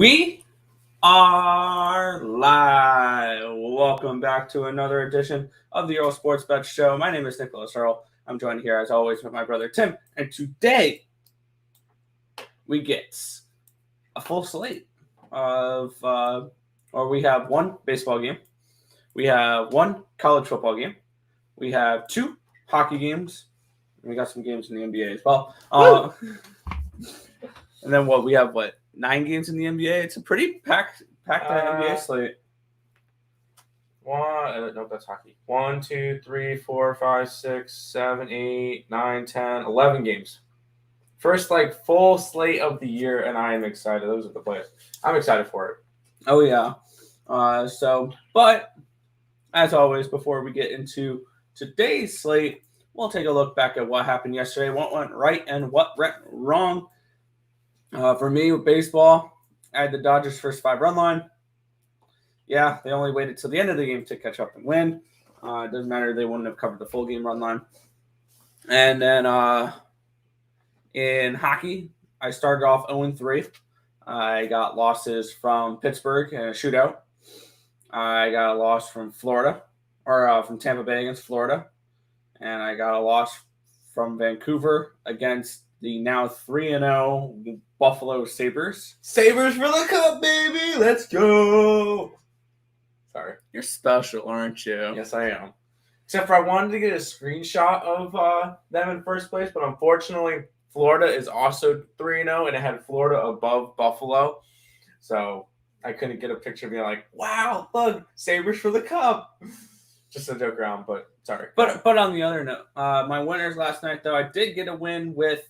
We are live. Welcome back to another edition of the Earle Sports Bet Show. My name is Nicholas Earle. I'm joined here as always with my brother Tim, and today we get a full slate of, we have one baseball game, we have one college football game, we have two hockey games, and we got some games in the NBA as well. And then we have 9 games in the NBA. It's a pretty packed NBA slate. No, that's hockey. 1, 2, 3, 4, 5, 6, 7, 8, 9, 10, 11 games. First full slate of the year, and I am excited. Those are the plays. I'm excited for it. Oh yeah. But as always, before we get into today's slate, we'll take a look back at what happened yesterday, what went right and what went wrong. For me with baseball, I had the Dodgers' first 5-run line. Yeah, they only waited till the end of the game to catch up and win. It doesn't matter; they wouldn't have covered the full game run line. And then in hockey, I started off 0-3. I got losses from Pittsburgh in a shootout. I got a loss from Florida, or from Tampa Bay against Florida, and I got a loss from Vancouver against the now 3-0 Buffalo Sabres. Sabres for the cup, baby! Let's go! Sorry. You're special, aren't you? Yes, I am. Except for I wanted to get a screenshot of them in first place, but unfortunately, Florida is also 3-0, and it had Florida above Buffalo. So I couldn't get a picture of me like, wow, look, Sabres for the cup. Just a joke around, but sorry. But on the other note, my winners last night, though, I did get a win with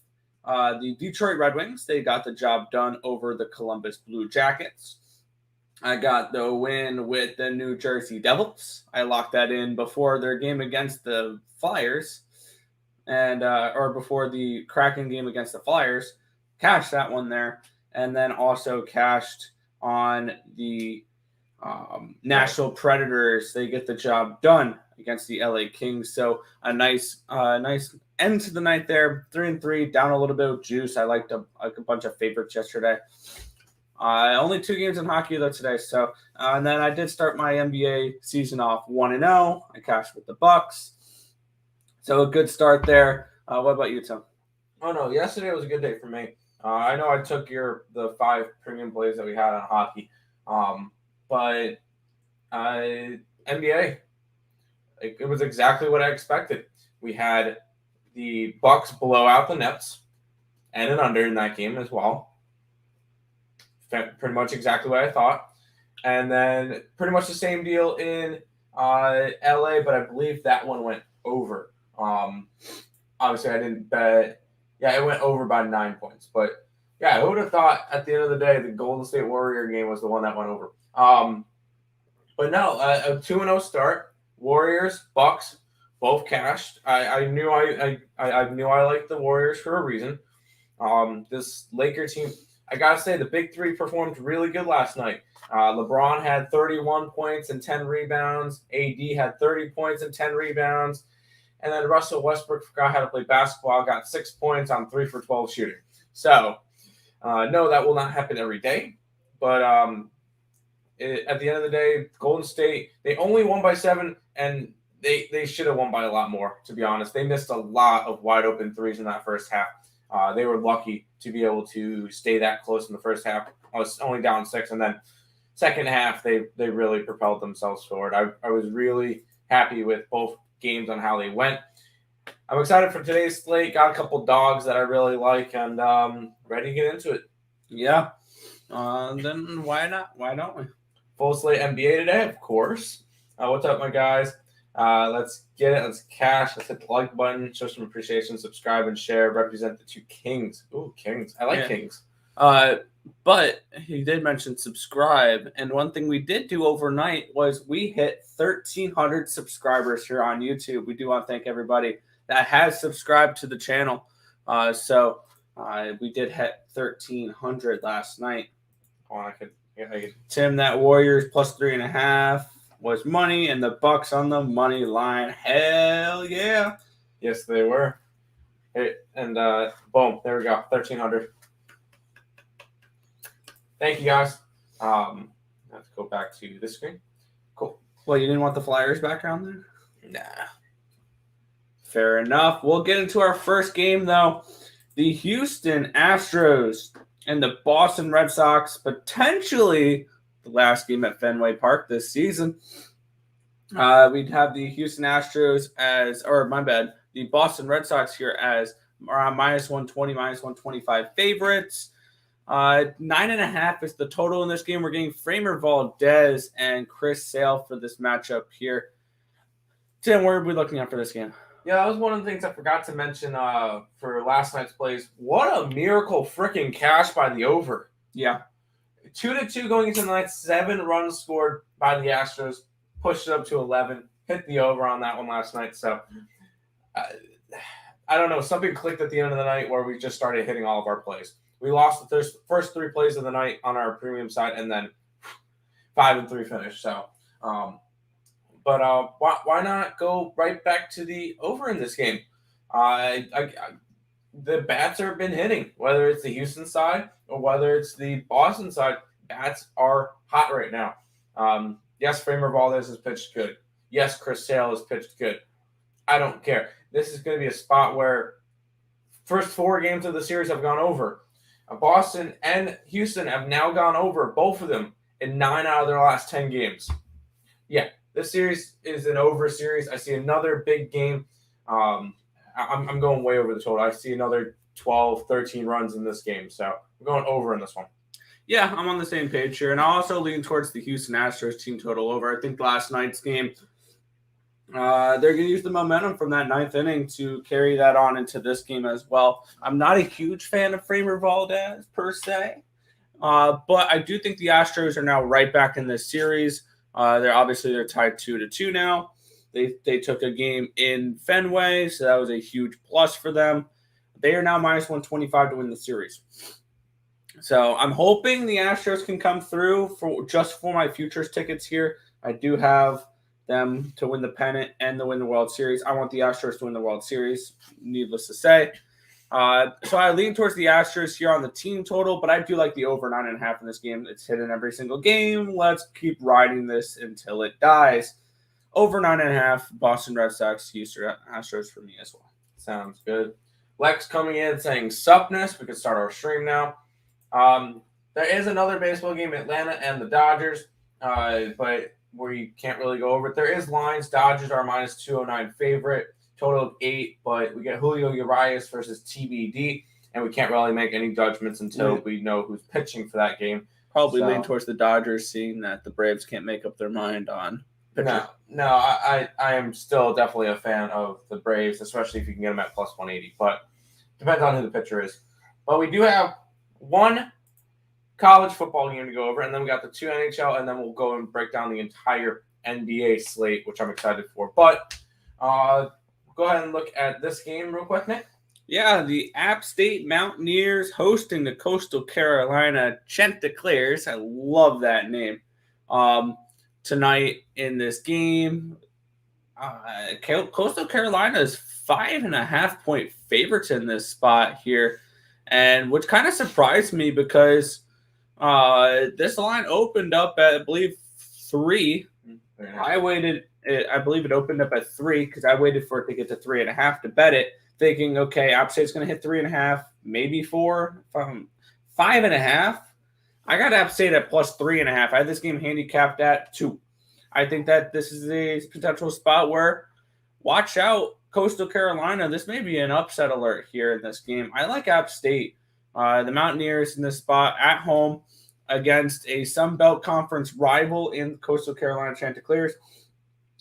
the Detroit Red Wings. They got the job done over the Columbus Blue Jackets. I got the win with the New Jersey Devils. I locked that in before their game against the Flyers, and or before the Kraken game against the Flyers. Cashed that one there, and then also cashed on the Nashville Predators. They get the job done against the LA Kings. So a nice end to the night there. 3-3, down a little bit of juice. I liked a bunch of favorites yesterday. Only 2 games in hockey though today. So and then I did start my NBA season off 1-0. I cashed with the Bucks. So a good start there. What about you, Tim? Oh no, yesterday was a good day for me. I know I took the 5 premium plays that we had on hockey, but NBA, it was exactly what I expected. We had the Bucks blow out the Nets and an under in that game as well. Pretty much exactly what I thought. And then pretty much the same deal in LA, but I believe that one went over. Obviously, I didn't bet. Yeah, it went over by 9 points. But yeah, I would have thought at the end of the day, the Golden State Warrior game was the one that went over. But no, a 2-0 start. Warriors, Bucks, both cashed. I knew I liked the Warriors for a reason. This Laker team, I gotta say, the big 3 performed really good last night. LeBron had 31 points and 10 rebounds. AD had 30 points and 10 rebounds. And then Russell Westbrook forgot how to play basketball, got 6 points on 3 for 12 shooting. So, no, that will not happen every day. But at the end of the day, Golden State, they only won by 7, and they should have won by a lot more, to be honest. They missed a lot of wide open threes in that first half. They were lucky to be able to stay that close in the first half. I was only down 6, and then second half, they really propelled themselves forward. I was really happy with both games on how they went. I'm excited for today's slate. Got a couple dogs that I really like, and ready to get into it. Yeah. Then why not? Why don't we? Full slate NBA today, of course. What's up, my guys? Let's get it. Let's cash. Let's hit the like button. Show some appreciation. Subscribe and share. Represent the 2 Kings. Ooh, Kings. I like Kings. But he did mention subscribe. And one thing we did do overnight was we hit 1,300 subscribers here on YouTube. We do want to thank everybody that has subscribed to the channel. So we did hit 1,300 last night. Oh, Tim, that Warriors plus 3.5 was money, and the Bucks on the money line. Hell yeah! Yes, they were. Hey, and boom, there we go, 1,300. Thank you, guys. I have to go back to this screen. Cool. Well, you didn't want the Flyers background there? Nah. Fair enough. We'll get into our first game, though. The Houston Astros and the Boston Red Sox, potentially the last game at Fenway Park this season. We'd have the Houston Astros the Boston Red Sox here as around -120, -125 favorites. 9.5 is the total in this game. We're getting Framer Valdez and Chris Sale for this matchup here. Tim, what are we looking at for this game? Yeah, that was one of the things I forgot to mention for last night's plays. What a miracle freaking cash by the over. Yeah. 2-2 going into the night. 7 runs scored by the Astros. Pushed it up to 11. Hit the over on that one last night. So, I don't know. Something clicked at the end of the night where we just started hitting all of our plays. We lost the first 3 plays of the night on our premium side, and then 5-3 finish. So, but why not go right back to the over in this game? The bats have been hitting, whether it's the Houston side or whether it's the Boston side. Bats are hot right now. Yes, Framer Valdez has pitched good. Yes, Chris Sale has pitched good. I don't care. This is going to be a spot where first 4 games of the series have gone over. Boston and Houston have now gone over, both of them, in 9 out of their last 10 games. Yeah, this series is an over series. I see another big game. I'm going way over the total. I see another 12, 13 runs in this game. So we're going over in this one. Yeah, I'm on the same page here. And I'll also lean towards the Houston Astros team total over. I think last night's game, they're going to use the momentum from that 9th inning to carry that on into this game as well. I'm not a huge fan of Framer Valdez per se, but I do think the Astros are now right back in this series. They're tied 2-2 now. They took a game in Fenway, so that was a huge plus for them. They are now -125 to win the series. So I'm hoping the Astros can come through for my futures tickets here. I do have them to win the pennant and to win the World Series. I want the Astros to win the World Series, needless to say. So I lean towards the Astros here on the team total, but I do like the over 9.5 in this game. It's hidden every single game. Let's keep riding this until it dies. Over 9.5, Boston Red Sox, Houston Astros for me as well. Sounds good. Lex coming in saying suppness. We can start our stream now. There is another baseball game, Atlanta and the Dodgers, but we can't really go over it. There is lines. Dodgers are -209 favorite, total of 8, but we get Julio Urias versus TBD, and we can't really make any judgments until we know who's pitching for that game. Probably lean towards the Dodgers, seeing that the Braves can't make up their mind on pitching. No, I am still definitely a fan of the Braves, especially if you can get them at +180, but depends on who the pitcher is. But we do have one college football game to go over, and then we got the 2 NHL, and then we'll go and break down the entire NBA slate, which I'm excited for. But go ahead and look at this game real quick, Nick. Yeah, the App State Mountaineers hosting the Coastal Carolina Chanticleers. I love that name. Tonight in this game, Coastal Carolina is 5.5-point favorites in this spot here, and which kind of surprised me because this line opened up at, I believe, 3. I believe it opened up at 3 because I waited for it to get to 3.5 to bet it, thinking, okay, App State's going to hit 3.5, maybe 4, 5.5. I got App State at +3.5. I had this game handicapped at 2. I think that this is a potential spot where, watch out, Coastal Carolina. This may be an upset alert here in this game. I like App State. The Mountaineers in this spot at home against a Sun Belt Conference rival in Coastal Carolina Chanticleers.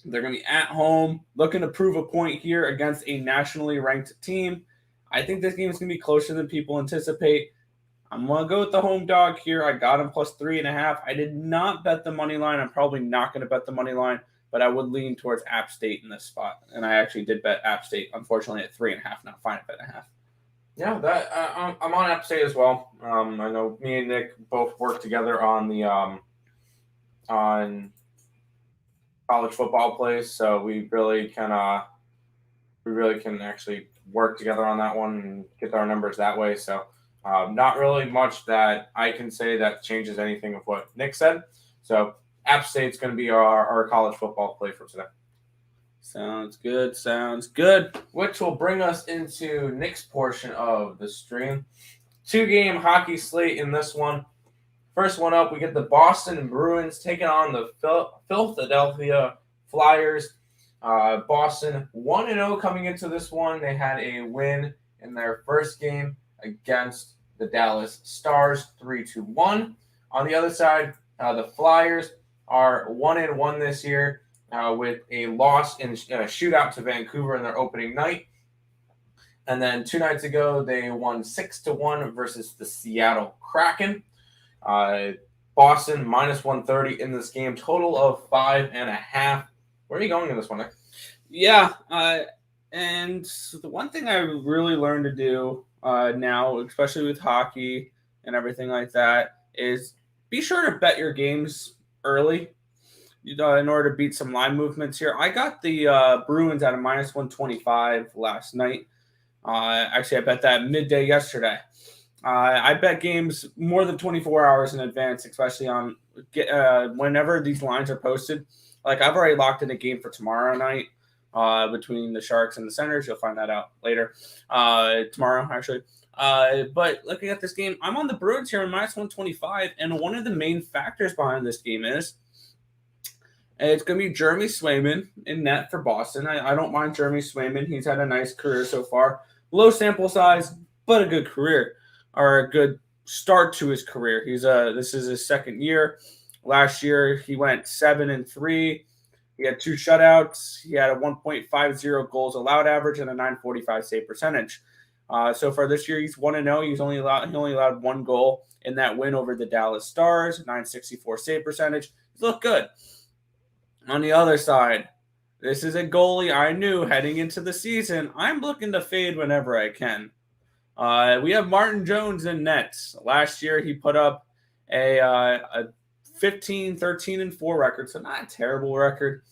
They're going to be at home, looking to prove a point here against a nationally ranked team. I think this game is going to be closer than people anticipate. I'm going to go with the home dog here. I got him +3.5. I did not bet the money line. I'm probably not going to bet the money line, but I would lean towards App State in this spot. And I actually did bet App State, unfortunately, at 3.5, not 5.5. Yeah, I'm on App State as well. I know me and Nick both work together on the on college football plays, so we really can actually work together on that one and get our numbers that way. So Not really much that I can say that changes anything of what Nick said. So App State's going to be our college football play for today. Sounds good. Sounds good. Which will bring us into Nick's portion of the stream. 2-game hockey slate in this one. First one up, we get the Boston Bruins taking on the Philadelphia Flyers. Boston 1-0 coming into this one. They had a win in their first game against the Dallas Stars, 3-1. On the other side, the Flyers are 1-1 this year with a loss in a shootout to Vancouver in their opening night. And then 2 nights ago, they won 6-1 versus the Seattle Kraken. Boston minus 130 in this game, total of 5.5. Where are you going in this one, Nick? Yeah, and the one thing I really learned to do now, especially with hockey and everything like that, is be sure to bet your games early in order to beat some line movements here. I got the Bruins at a minus 125 last night. Actually, I bet that midday yesterday. I bet games more than 24 hours in advance, especially on whenever these lines are posted. Like, I've already locked in a game for tomorrow night between the Sharks and the Senators. You'll find that out later. Tomorrow, actually. But looking at this game, I'm on the Bruins here on minus 125, and one of the main factors behind this game is it's going to be Jeremy Swayman in net for Boston. I don't mind Jeremy Swayman. He's had a nice career so far. Low sample size, but a good career, or a good start to his career. This is his second year. Last year, he went 7-3. He had 2 shutouts. He had a 1.50 goals allowed average and a 945 save percentage. So far this year, he's 1-0. He only allowed 1 goal in that win over the Dallas Stars, 964 save percentage. He's looked good. On the other side, this is a goalie I knew heading into the season I'm looking to fade whenever I can. We have Martin Jones in nets. Last year, he put up a 13-4 record, so not a terrible record.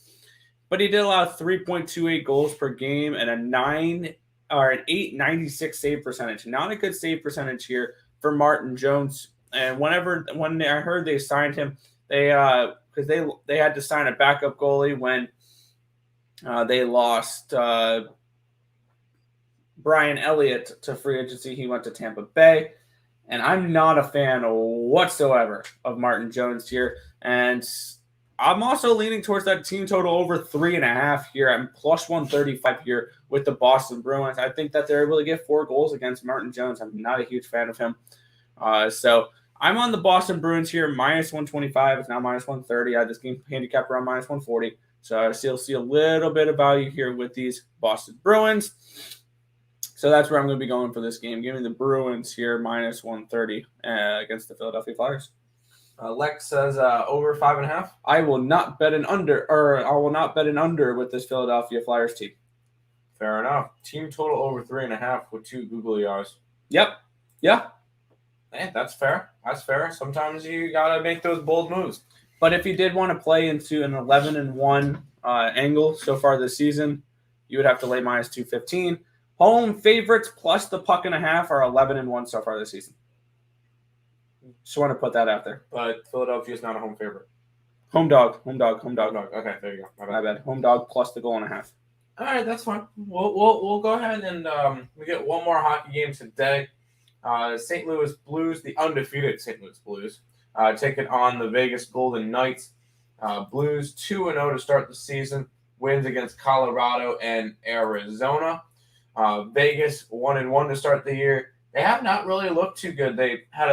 But he did allow 3.28 goals per game and an 896 save percentage. Not a good save percentage here for Martin Jones. And when I heard they signed him, because they had to sign a backup goalie when they lost Brian Elliott to free agency. He went to Tampa Bay. And I'm not a fan whatsoever of Martin Jones here. And I'm also leaning towards that team total over 3.5 here. I'm plus 135 here with the Boston Bruins. I think that they're able to get 4 goals against Martin Jones. I'm not a huge fan of him. So I'm on the Boston Bruins here. Minus 125. It's now minus 130. I had this game handicap around minus 140. So I still see a little bit of value here with these Boston Bruins. So that's where I'm going to be going for this game. Give me the Bruins here, minus 130 against the Philadelphia Flyers. Lex says over 5.5. I will not bet an under, with this Philadelphia Flyers team. Fair enough. Team total over 3.5 with 2 googly eyes. Yep. Yeah. Hey, that's fair. That's fair. Sometimes you got to make those bold moves. But if you did want to play into an 11-1 angle so far this season, you would have to lay minus 215. Home favorites plus the 1.5 are 11-1 so far this season. Just want to put that out there. But Philadelphia is not a home favorite. Home dog. Okay, there you go. My bad. Home dog plus the 1.5. All right, that's fine. We'll go ahead and we get one more hockey game today. St. Louis Blues, the undefeated St. Louis Blues, taking on the Vegas Golden Knights. Blues 2-0 to start the season. Wins against Colorado and Arizona. Vegas 1-1 to start the year. They have not really looked too good. They had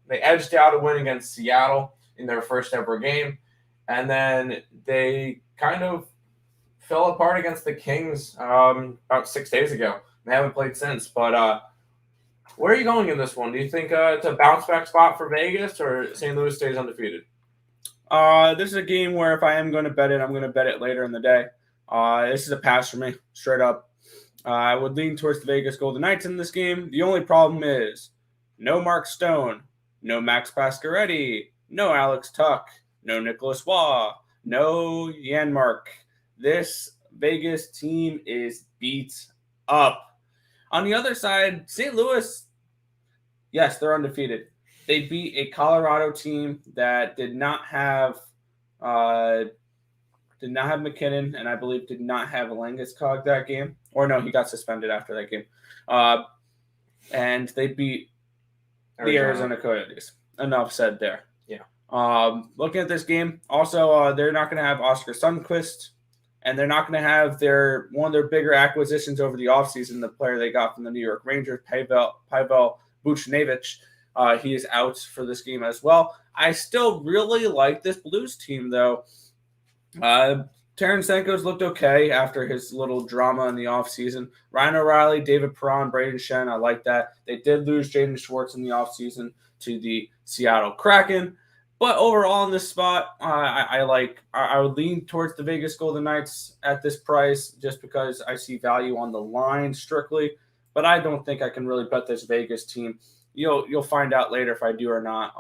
they edged out a win against Seattle in their first ever game, and then they kind of fell apart against the Kings about 6 days ago. They haven't played since. But where are you going in this one? Do you think it's a bounce back spot for Vegas, or St. Louis stays undefeated? This is a game where if I am going to bet it, I'm going to bet it later in the day. This is a pass for me, straight up. I would lean towards the Vegas Golden Knights in this game. The only problem is no Mark Stone, no Max Pacioretty, no Alex Tuck, no Nicholas Waugh, no Janmark. This Vegas team is beat up. On the other side, St. Louis, yes, they're undefeated. They beat a Colorado team that did not have McKinnon, and I believe did not have Landeskog that game. Or no, he got suspended after that game. And they beat the Arizona Coyotes. Enough said there. Yeah. Looking at this game, also they're not going to have Oscar Sundqvist, and they're not going to have one of their bigger acquisitions over the offseason, the player they got from the New York Rangers, Pavel Buchnevich. He is out for this game as well. I still really like this Blues team, though. Tarasenko's looked okay after his little drama in the offseason. Ryan O'Reilly, David Perron, Braden Shen, I like that. They did lose Jaden Schwartz in the offseason to the Seattle Kraken. But overall in this spot, I would lean towards the Vegas Golden Knights at this price just because I see value on the line strictly. But I don't think I can really bet this Vegas team. You'll find out later if I do or not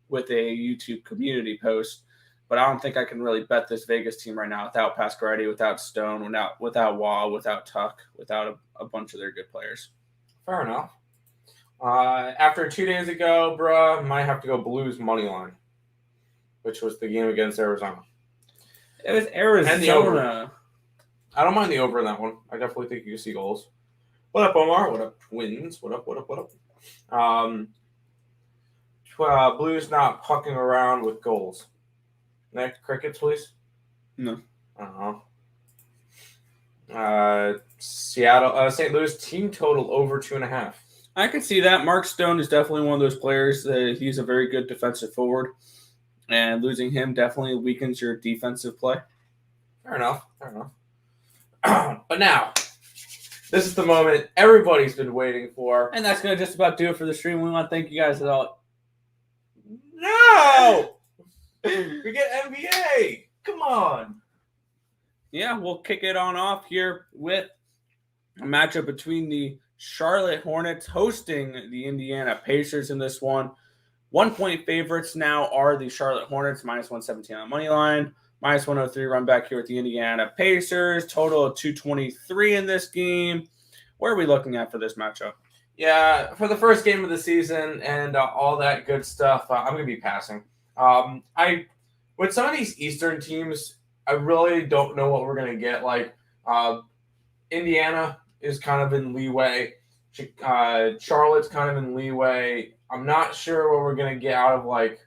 with a YouTube community post. But I don't think I can really bet this Vegas team right now without Pasquarelli, without Stone, without Wall, without Tuck, without a bunch of their good players. Fair enough. After 2 days ago, bruh, might have to go Blues money line, which was the game against Arizona. It was Arizona. And the over. I don't mind the over in that one. I definitely think you can see goals. What up, Omar? What up, Twins? What up? Blues not pucking around with goals. Next, crickets, please. No. Seattle, St. Louis team total over 2.5. I can see that. Mark Stone is definitely one of those players that he's a very good defensive forward, and losing him definitely weakens your defensive play. Fair enough. But now, this is the moment everybody's been waiting for. And that's going to just about do it for the stream. We want to thank you guys all. No! We get NBA. Come on. Yeah, we'll kick it on off here with a matchup between the Charlotte Hornets hosting the Indiana Pacers in this one. 1-point favorites now are the Charlotte Hornets, -117 on the money line, -103 run back here with the Indiana Pacers. Total of 223 in this game. Where are we looking at for this matchup? Yeah, for the first game of the season and all that good stuff, I'm going to be passing. With some of these Eastern teams, I really don't know what we're going to get. Like, Indiana is kind of in leeway. Charlotte's kind of in leeway. I'm not sure what we're going to get out of, like,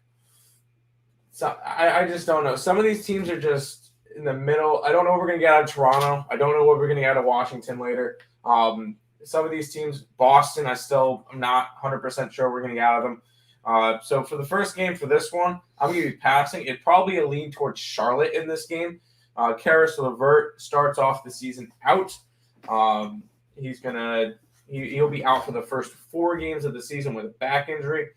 so I just don't know. Some of these teams are just in the middle. I don't know what we're going to get out of Toronto. I don't know what we're going to get out of Washington later. Some of these teams, Boston, I'm not 100% sure we're going to get out of them. So for the first game for this one, I'm going to be passing. It'd probably a lean towards Charlotte in this game. Karis LeVert starts off the season out. He'll be out for the first 4 games of the season with a back injury.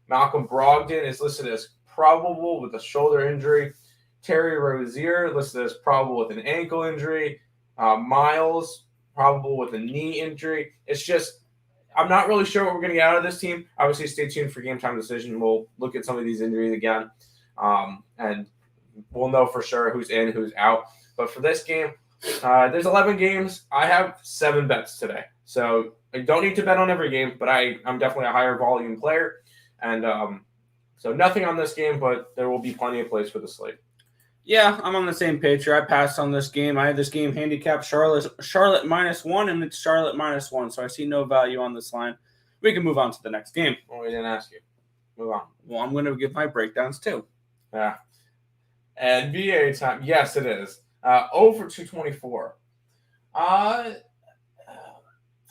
Malcolm Brogdon is listed as probable with a shoulder injury. Terry Rozier listed as probable with an ankle injury. Miles probable with a knee injury. It's just I'm not really sure what we're going to get out of this team. Obviously, stay tuned for Game Time Decision. We'll look at some of these injuries again, and we'll know for sure who's in, who's out. But for this game, there's 11 games. I have 7 bets today. So I don't need to bet on every game, but I'm definitely a higher volume player. And so nothing on this game, but there will be plenty of plays for the slate. Yeah, I'm on the same page here. I passed on this game. I had this game handicapped Charlotte -1, and it's Charlotte -1, so I see no value on this line. We can move on to the next game. Well, we didn't ask you. Move on. Well, I'm going to give my breakdowns too. Yeah. NBA time. Yes, it is. Over 224.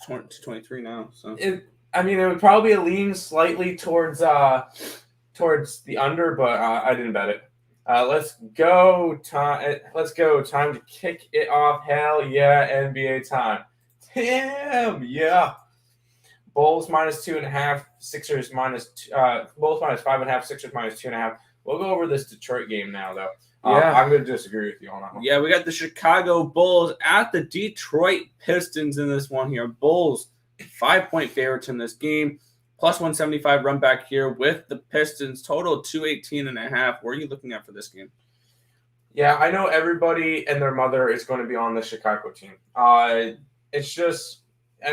223 now. So it would probably lean slightly towards the under, but I didn't bet it. Let's go. Time to kick it off. Hell yeah, NBA time. Damn, yeah. Bulls -2.5, Sixers Bulls -5.5, Sixers -2.5. We'll go over this Detroit game now, though. I'm going to disagree with you on that one. Yeah, we got the Chicago Bulls at the Detroit Pistons in this one here. Bulls 5-point favorites in this game. +175 run back here with the Pistons. Total 218.5. Where are you looking at for this game? Yeah, I know everybody and their mother is going to be on the Chicago team. It's just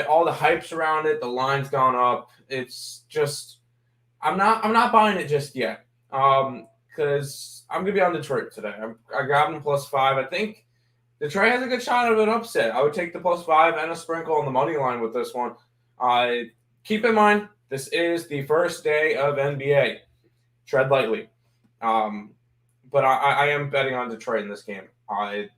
all the hype's around it. The line's gone up. It's just I'm not buying it just yet. Because I'm gonna be on Detroit today. I got them +5. I think Detroit has a good shot of an upset. I would take the +5 and a sprinkle on the money line with this one. Keep in mind, this is the first day of NBA. Tread lightly. But I am betting on Detroit in this game. I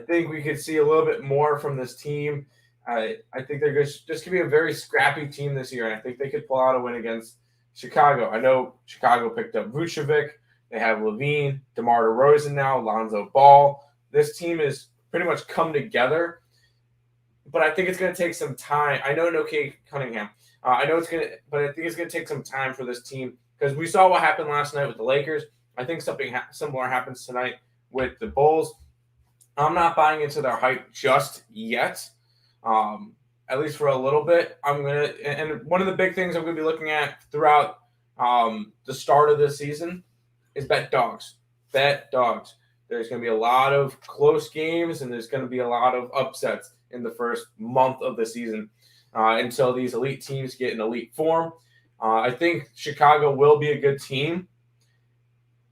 think we could see a little bit more from this team. I think they're just going to be a very scrappy team this year, and I think they could pull out a win against Chicago. I know Chicago picked up Vucevic. They have Levine, DeMar DeRozan now, Lonzo Ball. This team is pretty much come together, but I think it's going to take some time. I know no Cade Cunningham. But I think it's going to take some time for this team because we saw what happened last night with the Lakers. I think something similar happens tonight with the Bulls. I'm not buying into their hype just yet, at least for a little bit. And one of the big things I'm going to be looking at throughout the start of this season is bet dogs. Bet dogs. There's going to be a lot of close games, and there's going to be a lot of upsets in the first month of the season until these elite teams get in elite form. I think Chicago will be a good team.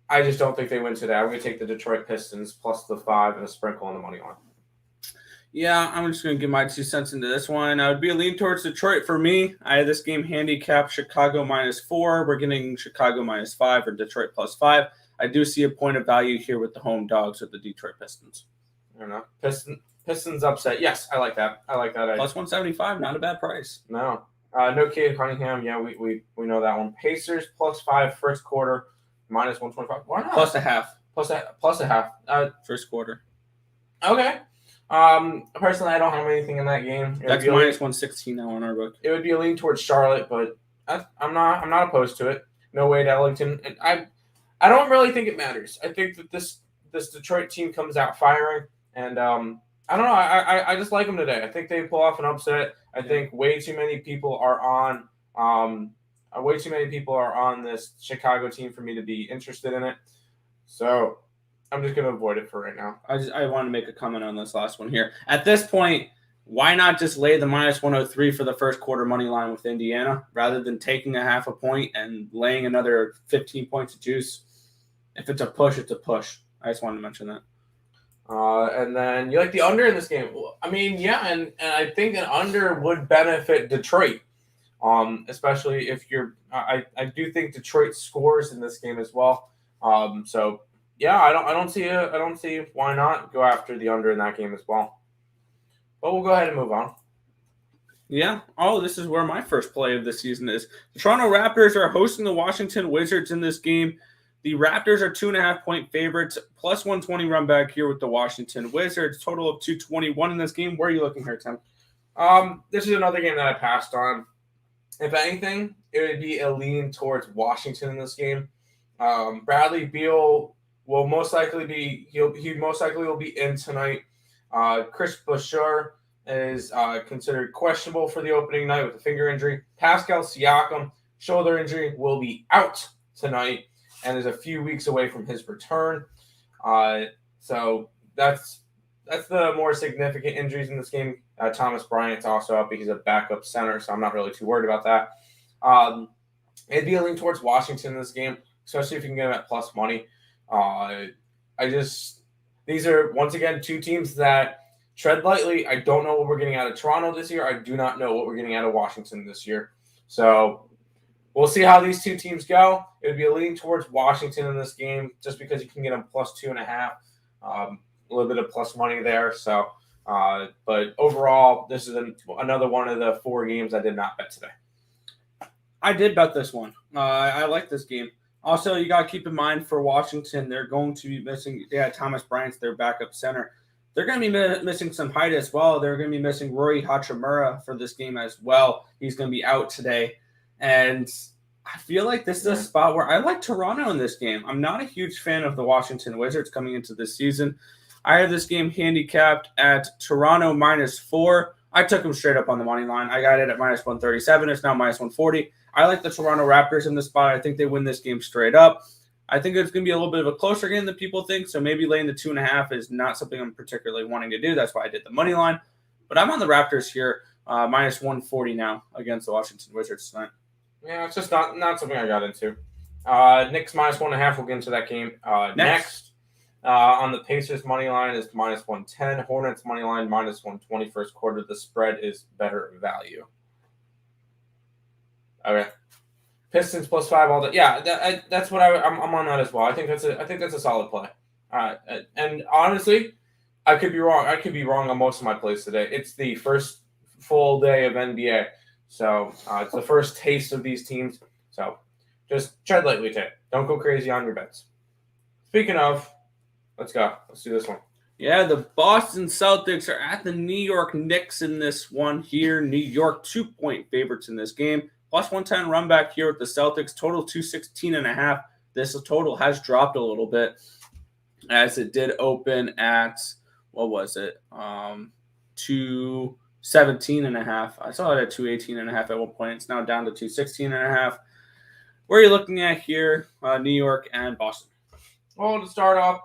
I just don't think they win today. I'm going to take the Detroit Pistons +5 and a sprinkle on the money line. Yeah, I'm just going to give my 2 cents into this one. I would be a lean towards Detroit for me. I had this game handicapped Chicago -4. We're getting Chicago -5 or Detroit +5. I do see a point of value here with the home dogs with the Detroit Pistons. I don't know. Pistons upset. Yes, I like that. I like that. +175, not a bad price. No. No Cade Cunningham. Yeah, we know that one. Pacers +5 first quarter. -125. Why not? Plus a half. Plus a half. First quarter. Okay. Personally, I don't have anything in that game. That's -116 now on our book. It would be a lean towards Charlotte, but I'm not opposed to it. No Wade Ellington. And I don't really think it matters. I think that this Detroit team comes out firing, and I don't know. I just like them today. I think they pull off an upset. I think way too many people are on this Chicago team for me to be interested in it. So I'm just going to avoid it for right now. I want to make a comment on this last one here. At this point, why not just lay the -103 for the first quarter money line with Indiana rather than taking a half a point and laying another 15 points of juice? If it's a push, it's a push. I just wanted to mention that. And then you like the under in this game. I mean, yeah, and I think an under would benefit Detroit. Especially if I do think Detroit scores in this game as well. So yeah, I don't see why not go after the under in that game as well. But we'll go ahead and move on. Yeah. Oh, this is where my first play of the season is. The Toronto Raptors are hosting the Washington Wizards in this game. The Raptors are 2.5-point favorites, +120 run back here with the Washington Wizards. Total of 221 in this game. Where are you looking here, Tim? This is another game that I passed on. If anything, it would be a lean towards Washington in this game. Bradley Beal will most likely be he most likely will be in tonight. Chris Boucher is considered questionable for the opening night with a finger injury. Pascal Siakam, shoulder injury, will be out tonight and is a few weeks away from his return. So that's the more significant injuries in this game. Thomas Bryant's also out because of backup center, so I'm not really too worried about that. It'd be a lean towards Washington in this game, especially if you can get them at plus money. These are, once again, two teams that tread lightly. I don't know what we're getting out of Toronto this year. I do not know what we're getting out of Washington this year. So we'll see how these two teams go. It would be a lean towards Washington in this game just because you can get them +2.5. A little bit of plus money there. So, but overall, this is another one of the 4 games I did not bet today. I did bet this one. I like this game. Also, you got to keep in mind for Washington, they're going to be missing. Yeah, Thomas Bryant's their backup center. They're going to be missing some height as well. They're going to be missing Rui Hachimura for this game as well. He's going to be out today. And I feel like this is a spot where I like Toronto in this game. I'm not a huge fan of the Washington Wizards coming into this season. I had this game handicapped at Toronto -4. I took them straight up on the money line. I got it at -137. It's now -140. I like the Toronto Raptors in this spot. I think they win this game straight up. I think it's going to be a little bit of a closer game than people think, so maybe laying the 2.5 is not something I'm particularly wanting to do. That's why I did the money line. But I'm on the Raptors here minus 140 now against the Washington Wizards tonight. Yeah, it's just not something I got into. Knicks minus 1.5. We'll get into that game next. On the Pacers money line is minus 110. Hornets money line minus 120 first quarter. The spread is better value. Okay. Pistons plus 5 all day. Yeah, that's what I'm on that as well. I think that's a solid play. And honestly, I could be wrong. I could be wrong on most of my plays today. It's the first full day of NBA, so it's the first taste of these teams. So just tread lightly, Ted. Don't go crazy on your bets. Speaking of, let's go. Let's do this one. Yeah, the Boston Celtics are at the New York Knicks in this one here. New York 2-point favorites in this game. Plus 110 run back here with the Celtics. Total 216.5. This total has dropped a little bit as it did open at, what was it? 217.5. I saw it at 218.5 at one point. It's now down to 216.5. Where are you looking at here? New York and Boston. Well, to start off,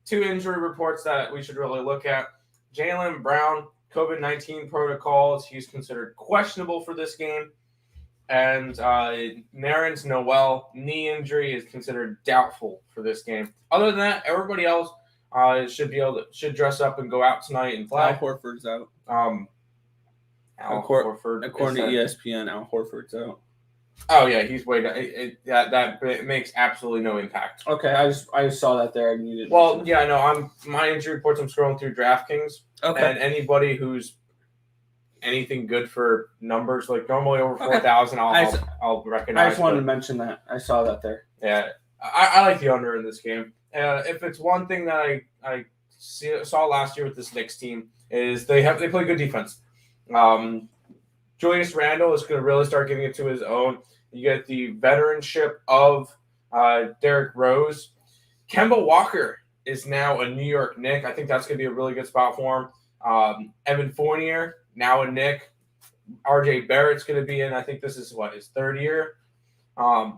2 injury reports that we should really look at. Jaylen Brown, COVID-19 protocols. He's considered questionable for this game. And Nerlens Noel, knee injury, is considered doubtful for this game. Other than that, everybody else should dress up and go out tonight and play. Al Horford's out. Horford. According to ESPN, Al Horford's out. Oh yeah, he's way down. That makes absolutely no impact. Okay, I just saw that there. And you didn't. Well, yeah, no, my injury reports. I'm scrolling through DraftKings. Okay. And anybody who's anything good for numbers, like normally over 4,000, I'll recognize. I just wanted to mention that. I saw that there. Yeah, I like the under in this game. If it's one thing that I saw last year with this Knicks team is they play good defense. Julius Randle is going to really start getting into his own. You get the veteranship of Derrick Rose. Kemba Walker is now a New York Knick. I think that's going to be a really good spot for him. Evan Fournier, now a Knick. RJ Barrett's going to be in. I think this is, his third year. I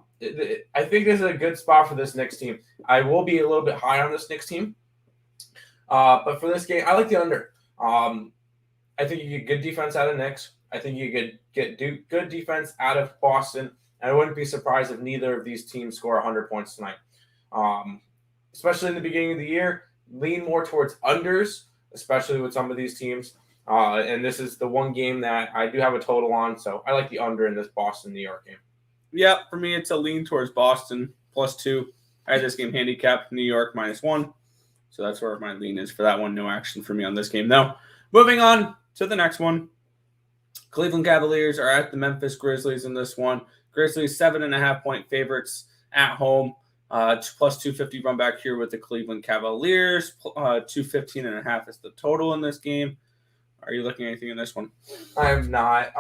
think this is a good spot for this Knicks team. I will be a little bit high on this Knicks team. But for this game, I like the under. I think you get good defense out of Knicks. I think you get good defense out of Boston. And I wouldn't be surprised if neither of these teams score 100 points tonight. Especially in the beginning of the year, lean more towards unders, especially with some of these teams. And this is the one game that I do have a total on, so I like the under in this Boston-New York game. Yeah, for me, it's a lean towards Boston, +2. I had this game handicapped, New York, -1. So that's where my lean is for that one. No action for me on this game, though. Moving on to the next one. Cleveland Cavaliers are at the Memphis Grizzlies in this one. Grizzlies 7.5-point favorites at home. +250 run back here with the Cleveland Cavaliers. 215.5 is the total in this game. Are you looking at anything in this one? I am not.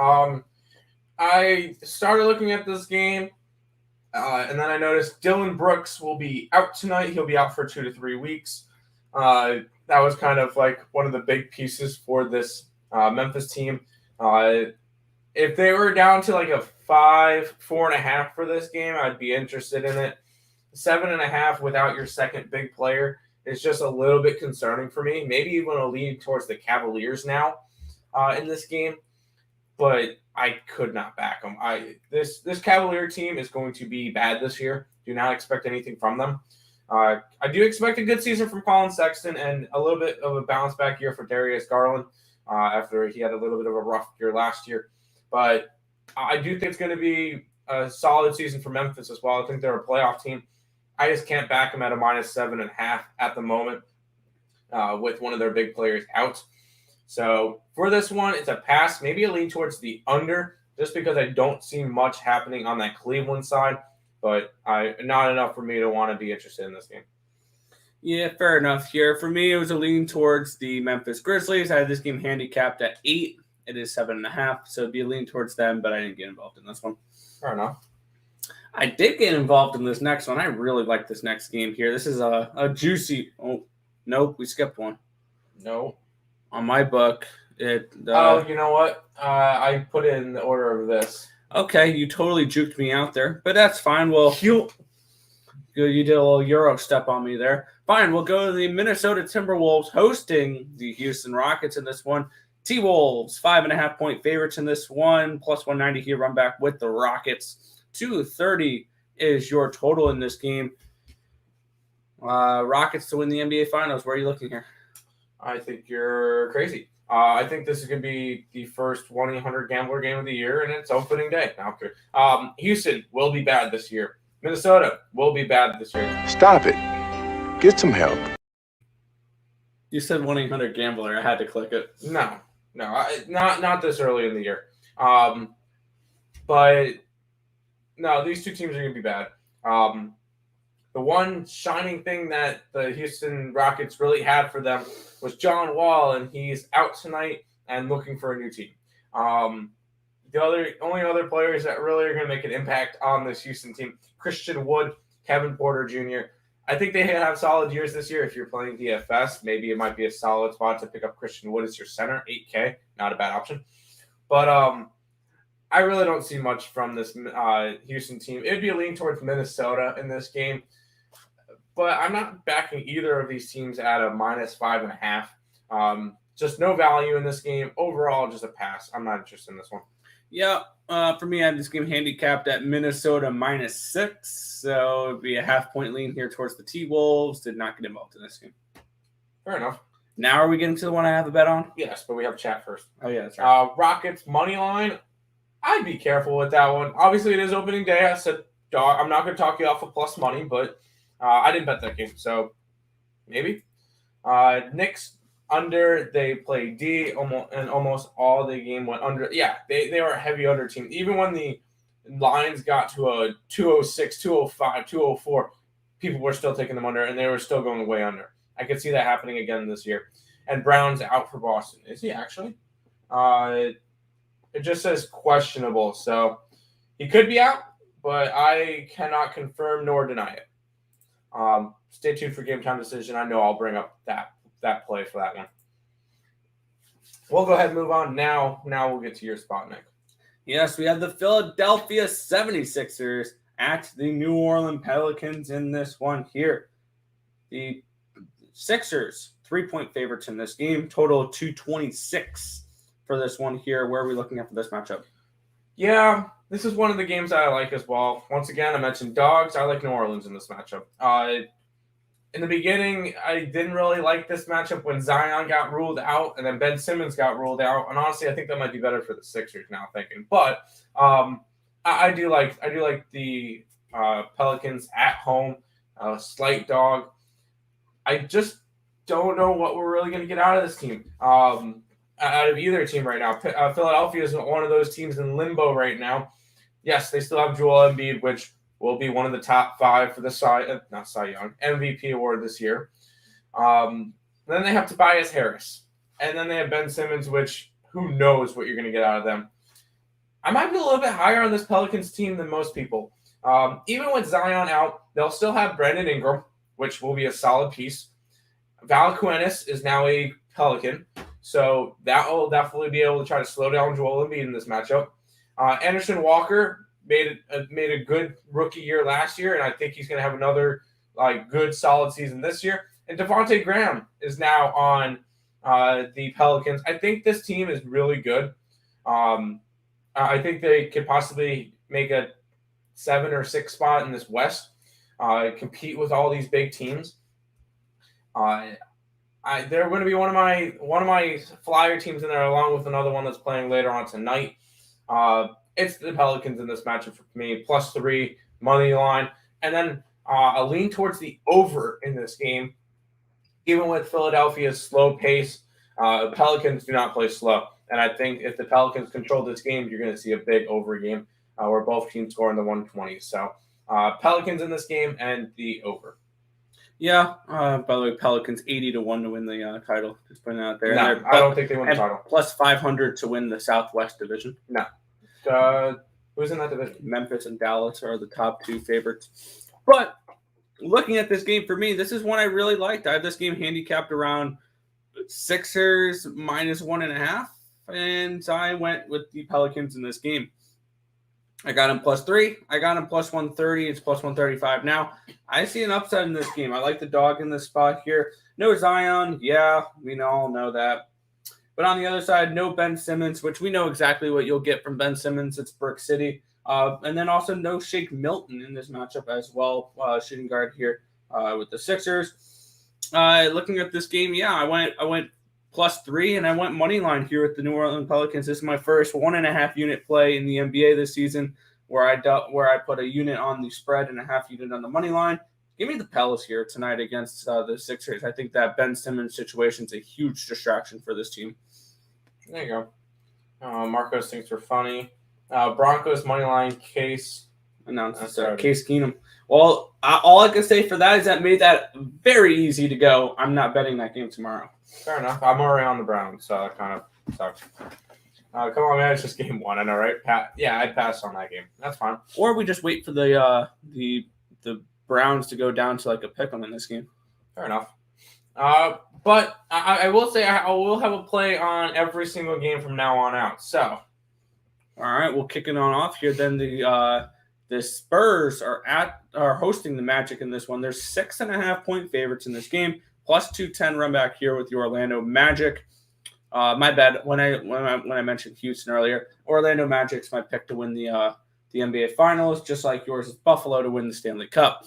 I started looking at this game, and then I noticed Dylan Brooks will be out tonight. He'll be out for 2 to 3 weeks. That was kind of like one of the big pieces for this Memphis team. If they were down to like a 4.5 for this game, I'd be interested in it. 7.5 without your second big player is just a little bit concerning for me. Maybe even a lean towards the Cavaliers now in this game, but I could not back them. This Cavalier team is going to be bad this year. Do not expect anything from them. I do expect a good season from Colin Sexton and a little bit of a bounce back year for Darius Garland after he had a little bit of a rough year last year. But I do think it's going to be a solid season for Memphis as well. I think they're a playoff team. I just can't back them at a -7.5 at the moment with one of their big players out. So for this one, it's a pass, maybe a lean towards the under, just because I don't see much happening on that Cleveland side, but not enough for me to want to be interested in this game. Yeah, fair enough here. For me, it was a lean towards the Memphis Grizzlies. I had this game handicapped at 8. It is 7.5, so it'd be a lean towards them, but I didn't get involved in this one. Fair enough. I did get involved in this next one. I really like this next game here. This is a juicy. Oh, nope, we skipped one. No. On my book, you know what? I put it in the order of this. Okay, you totally juked me out there, but that's fine. Well, you did a little Euro step on me there. Fine, we'll go to the Minnesota Timberwolves hosting the Houston Rockets in this one. T-Wolves, 5.5-point favorites in this one, plus 190 here, run back with the Rockets. 230 is your total in this game. Rockets to win the NBA Finals. Where are you looking here? I think you're crazy. I think this is going to be the first 1-800-gambler game of the year, and it's opening day. Houston will be bad this year. Minnesota will be bad this year. Stop it. Get some help. You said 1-800-gambler. I had to click it. No, not this early in the year. But no, these two teams are going to be bad. The one shining thing that the Houston Rockets really had for them was John Wall, and he's out tonight and looking for a new team. The only other players that really are going to make an impact on this Houston team, Christian Wood, Kevin Porter Jr. I think they have solid years this year. If you're playing DFS, maybe it might be a solid spot to pick up Christian Wood as your center, $8K, not a bad option. But I really don't see much from this Houston team. It would be a lean towards Minnesota in this game. But I'm not backing either of these teams at a -5.5. Just no value in this game. Overall, just a pass. I'm not interested in this one. Yeah, for me, I have this game handicapped at Minnesota -6. So it would be a half-point lean here towards the T-Wolves. Did not get involved in this game. Fair enough. Now are we getting to the one I have a bet on? Yes, but we have chat first. Oh, yeah, that's right. Rockets money line. I'd be careful with that one. Obviously, it is opening day. I said, I'm not going to talk you off of plus money, but I didn't bet that game, so maybe. Knicks under, they play D, and almost all the game went under. Yeah, they were a heavy under team. Even when the lines got to a 206, 205, 204, people were still taking them under, and they were still going way under. I could see that happening again this year. And Brown's out for Boston. Is he actually? It just says questionable, so he could be out, but I cannot confirm nor deny it. Stay tuned for game time decision. I know I'll bring up that play for that one. We'll go ahead and move on now. Now we'll get to your spot, Nick. Yes, we have the Philadelphia 76ers at the New Orleans Pelicans in this one here. The Sixers, 3-point favorites in this game. Total 226 for this one here. Where are we looking at for this matchup? Yeah, this is one of the games I like as well. Once again, I mentioned dogs. I like New Orleans in this matchup. In the beginning, I didn't really like this matchup when Zion got ruled out and then Ben Simmons got ruled out. And honestly, I think that might be better for the Sixers now thinking. But I do like the Pelicans at home, slight dog. I just don't know what we're really going to get out of this team. Out of either team right now. Philadelphia is one of those teams in limbo right now. Yes, they still have Joel Embiid, which will be one of the top 5 for the Cy Young MVP award this year. Then they have Tobias Harris. And then they have Ben Simmons, which who knows what you're going to get out of them. I might be a little bit higher on this Pelicans team than most people. Even with Zion out, they'll still have Brandon Ingram, which will be a solid piece. Valanciunas is now a Pelican. So that will definitely be able to try to slow down Joel Embiid in this matchup. Anderson Walker made a good rookie year last year, and I think he's going to have another good solid season this year. And Devontae Graham is now on the Pelicans. I think this team is really good. I think they could possibly make a 7 or 6 spot in this West, compete with all these big teams. They're going to be one of my flyer teams in there, along with another one that's playing later on tonight. It's the Pelicans in this matchup for me, +3 money line, and then a lean towards the over in this game. Even with Philadelphia's slow pace, Pelicans do not play slow, and I think if the Pelicans control this game, you're going to see a big over game where both teams score in the 120s. So Pelicans in this game and the over. Yeah. By the way, Pelicans 80-1 to win the title. Just putting it out there. No, I don't think they win the title. +500 to win the Southwest Division. No. Who's in that division? Memphis and Dallas are the top 2 favorites. But looking at this game for me, this is one I really liked. I have this game handicapped around Sixers -1.5, and I went with the Pelicans in this game. I got him +3. I got him +130. It's +135 now. I see an upside in this game. I like the dog in this spot here. No Zion. Yeah, we all know that. But on the other side, no Ben Simmons, which we know exactly what you'll get from Ben Simmons. It's Brick City. And then also no Shake Milton in this matchup as well, shooting guard here with the Sixers. Looking at this game, I went +3, and I went money line here with the New Orleans Pelicans. This is my first 1.5 unit play in the NBA this season, where I put a unit on the spread and a half unit on the money line. Give me the Pelicans here tonight against the Sixers. I think that Ben Simmons situation is a huge distraction for this team. There you go. Marcos thinks we're funny. Broncos moneyline case. Announced Case Keenum. Well, all I can say for that is that made that very easy to go. I'm not betting that game tomorrow. Fair enough. I'm already on the Browns, so that kind of sucks. Come on, man. It's just game 1. I know, right? I'd pass on that game. That's fine. Or we just wait for the Browns to go down to like a pick 'em in this game. Fair enough. But I will say I will have a play on every single game from now on out. So, all right, we'll kick it on off here. Then the Spurs are hosting the Magic in this one. There's 6.5 point favorites in this game, +210 run back here with the Orlando Magic. My bad. When I mentioned Houston earlier, Orlando Magic's my pick to win the NBA Finals, just like yours is Buffalo to win the Stanley Cup.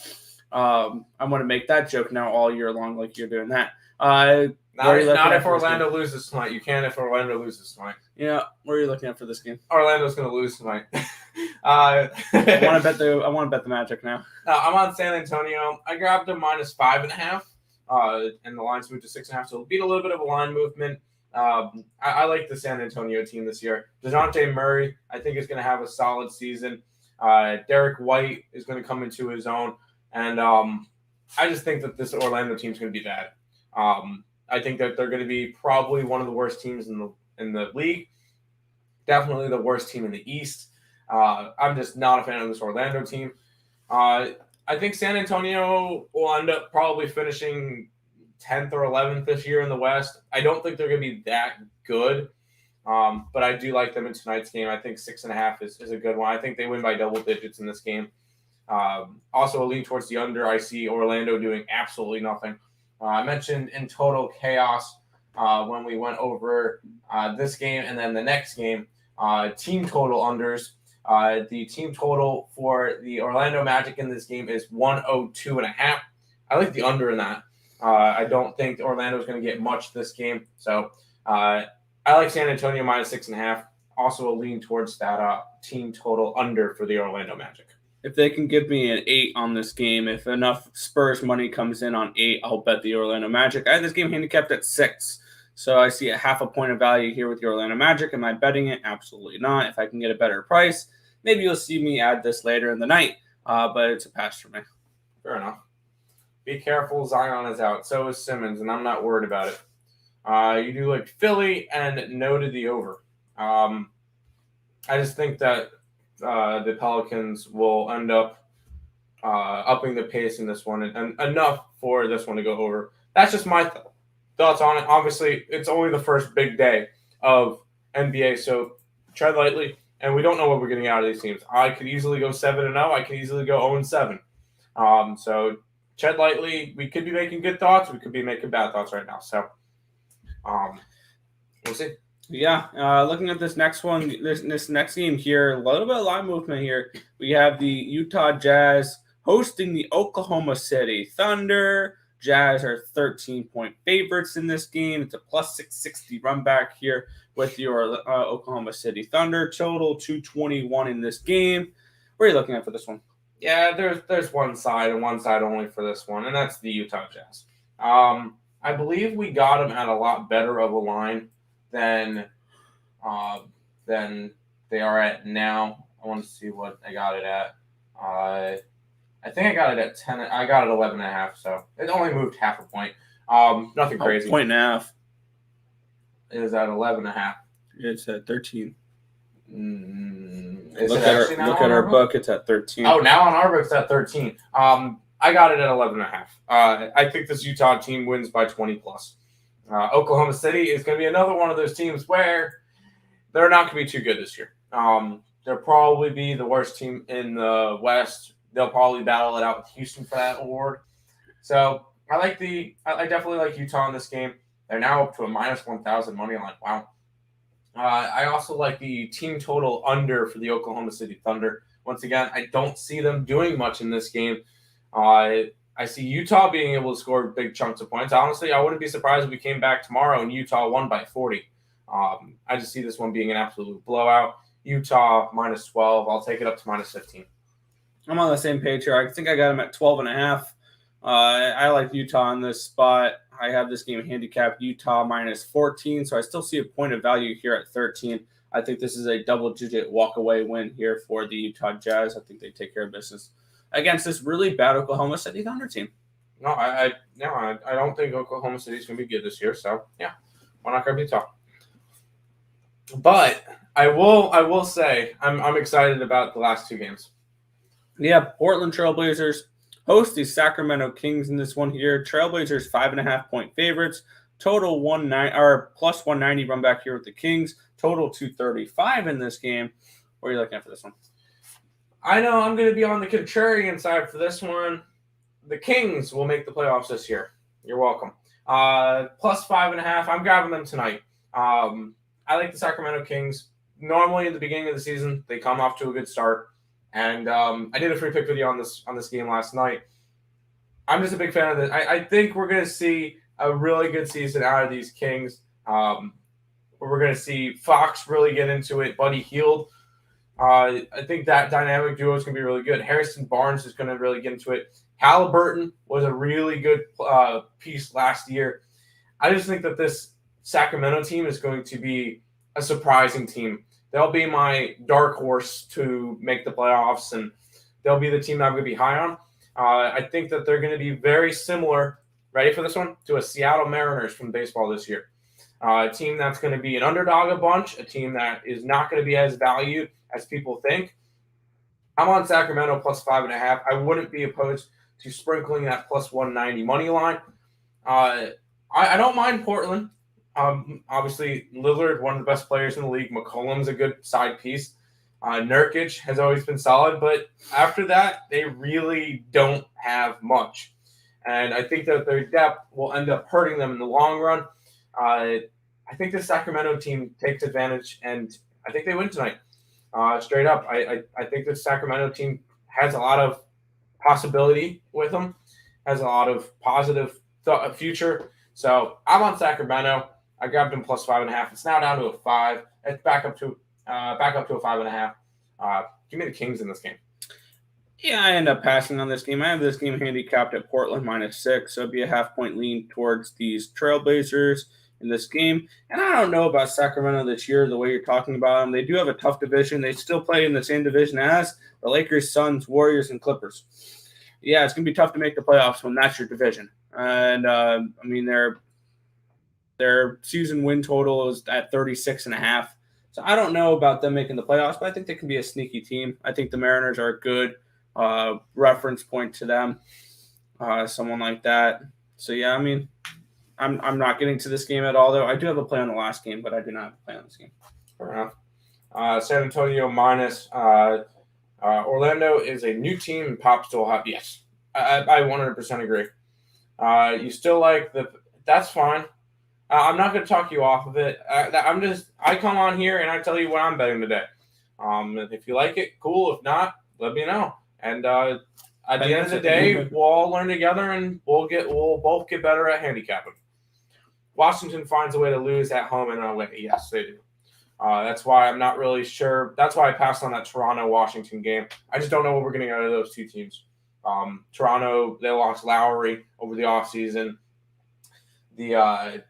I'm going to make that joke now all year long, like you're doing that. Not if Orlando loses tonight. You can if Orlando loses tonight. Yeah, what are you looking at for this game? Orlando's going to lose tonight. I want to bet the Magic now. I'm on San Antonio. I grabbed a -5.5, and the line's moved to 6.5, so it'll beat a little bit of a line movement. I like the San Antonio team this year. DeJounte Murray, I think, is going to have a solid season. Derek White is going to come into his own, and I just think that this Orlando team is going to be bad. I think that they're going to be probably one of the worst teams in the league. Definitely the worst team in the East. I'm just not a fan of this Orlando team. I think San Antonio will end up probably finishing 10th or 11th this year in the West. I don't think they're going to be that good, but I do like them in tonight's game. I think 6.5 is a good one. I think they win by double digits in this game. Also, a lean towards the under. I see Orlando doing absolutely nothing. I mentioned in total chaos when we went over this game and then the next game, team total unders. The team total for the Orlando Magic in this game is 102.5. I like the under in that. I don't think Orlando is going to get much this game. So I like San Antonio -6.5. Also a lean towards that team total under for the Orlando Magic. If they can give me an 8 on this game, if enough Spurs money comes in on 8, I'll bet the Orlando Magic. I have this game handicapped at 6. So I see a 0.5 point of value here with the Orlando Magic. Am I betting it? Absolutely not. If I can get a better price, maybe you'll see me add this later in the night. But it's a pass for me. Fair enough. Be careful. Zion is out. So is Simmons, and I'm not worried about it. You do like Philly and no to the over. I just think that the Pelicans will end up upping the pace in this one and enough for this one to go over. That's just my thoughts on it. Obviously, it's only the first big day of NBA, so tread lightly. And we don't know what we're getting out of these teams. I could easily go 7-0. I could easily go 0-7. So tread lightly. We could be making good thoughts. We could be making bad thoughts right now. So we'll see. Yeah, looking at this next one, this next game here, a little bit of line movement here. We have the Utah Jazz hosting the Oklahoma City Thunder. Jazz are 13-point favorites in this game. It's a +660 run back here with your Oklahoma City Thunder. Total 221 in this game. What are you looking at for this one? Yeah, there's one side and one side only for this one, and that's the Utah Jazz. I believe we got them at a lot better of a line than they are at now. I want to see what I got it at. I think I got it at 10. I got it 11.5, so it only moved 0.5 point. Nothing crazy. 1.5. It is at 11.5. It's at 13. Look at our book. It's at 13. Oh, now on our book, it's at 13. I got it at 11.5. I think this Utah team wins by 20+. Oklahoma City is going to be another one of those teams where they're not going to be too good this year. They'll probably be the worst team in the West. They'll probably battle it out with Houston for that award. So I definitely like Utah in this game. They're now up to a minus 1,000 money line. Wow. I also like the team total under for the Oklahoma City Thunder. Once again, I don't see them doing much in this game. I see Utah being able to score big chunks of points. Honestly, I wouldn't be surprised if we came back tomorrow and Utah won by 40. I just see this one being an absolute blowout. Utah minus 12. I'll take it up to minus 15. I'm on the same page here. I think I got him at 12.5. I like Utah on this spot. I have this game handicapped Utah minus 14, so I still see a point of value here at 13. I think this is a double-digit walk-away win here for the Utah Jazz. I think they take care of business against this really bad Oklahoma City Thunder team. No, I don't think Oklahoma City's going to be good this year, so yeah, why not grab Utah? But I will say I'm excited about the last two games. Yeah, Portland Trailblazers host the Sacramento Kings in this one here. Trailblazers 5.5-point favorites. Total plus 190 run back here with the Kings. Total 235 in this game. What are you looking at for this one? I know I'm going to be on the contrarian side for this one. The Kings will make the playoffs this year. You're welcome. Plus 5.5. I'm grabbing them tonight. I like the Sacramento Kings. Normally in the beginning of the season, they come off to a good start. And I did a free pick video on this game last night. I'm just a big fan of this. I think we're going to see a really good season out of these Kings. We're going to see Fox really get into it. Buddy Hield. I think that dynamic duo is going to be really good. Harrison Barnes is going to really get into it. Halliburton was a really good piece last year. I just think that this Sacramento team is going to be a surprising team. They'll be my dark horse to make the playoffs, and they'll be the team that I'm going to be high on. I think that they're going to be very similar, ready for this one, to a Seattle Mariners from baseball this year. A team that's going to be an underdog a bunch, a team that is not going to be as valued as people think. I'm on Sacramento plus 5.5. I wouldn't be opposed to sprinkling that plus 190 money line. I don't mind Portland. Obviously, Lillard, one of the best players in the league. McCollum's a good side piece. Nurkic has always been solid, but after that, they really don't have much. And I think that their depth will end up hurting them in the long run. I think the Sacramento team takes advantage, and I think they win tonight. Straight up, I think the Sacramento team has a lot of possibility with them, has a lot of positive future. So I'm on Sacramento. I grabbed them plus 5.5. It's now down to a 5. It's back up to a 5.5. Give me the Kings in this game. Yeah, I end up passing on this game. I have this game handicapped at Portland minus 6, so it'd be a half-point lean towards these Trailblazers in this game. And I don't know about Sacramento this year, the way you're talking about them. They do have a tough division. They still play in the same division as the Lakers, Suns, Warriors, and Clippers. Yeah, it's going to be tough to make the playoffs when that's your division. And, their season win total is at 36.5. So I don't know about them making the playoffs, but I think they can be a sneaky team. I think the Mariners are a good reference point to them, someone like that. So, yeah, I'm not getting to this game at all, though. I do have a play on the last game, but I do not have a play on this game. Fair enough. San Antonio minus. Orlando is a new team, and Pop still hot. Yes, I 100% agree. You still like that's fine. I'm not going to talk you off of it. I come on here and I tell you what I'm betting today. If you like it, cool. If not, let me know. And at the end of the day, we'll all learn together and we'll both get better at handicapping. Washington finds a way to lose at home and away. Yes, they do. That's why I'm not really sure. That's why I passed on that Toronto-Washington game. I just don't know what we're getting out of those two teams. Toronto, they lost Lowry over the offseason. The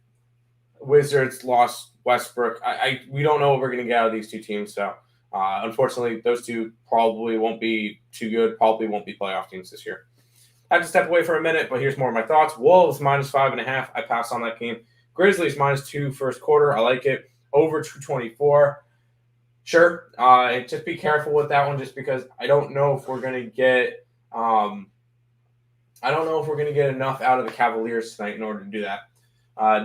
Wizards lost Westbrook. We don't know what we're going to get out of these two teams. So, unfortunately, those two probably won't be too good, probably won't be playoff teams this year. I have to step away for a minute, but here's more of my thoughts. Wolves minus 5.5. I passed on that game. Grizzlies minus 2 first quarter. I like it. Over 224. Sure. Just be careful with that one just because I don't know if we're going to get enough out of the Cavaliers tonight in order to do that.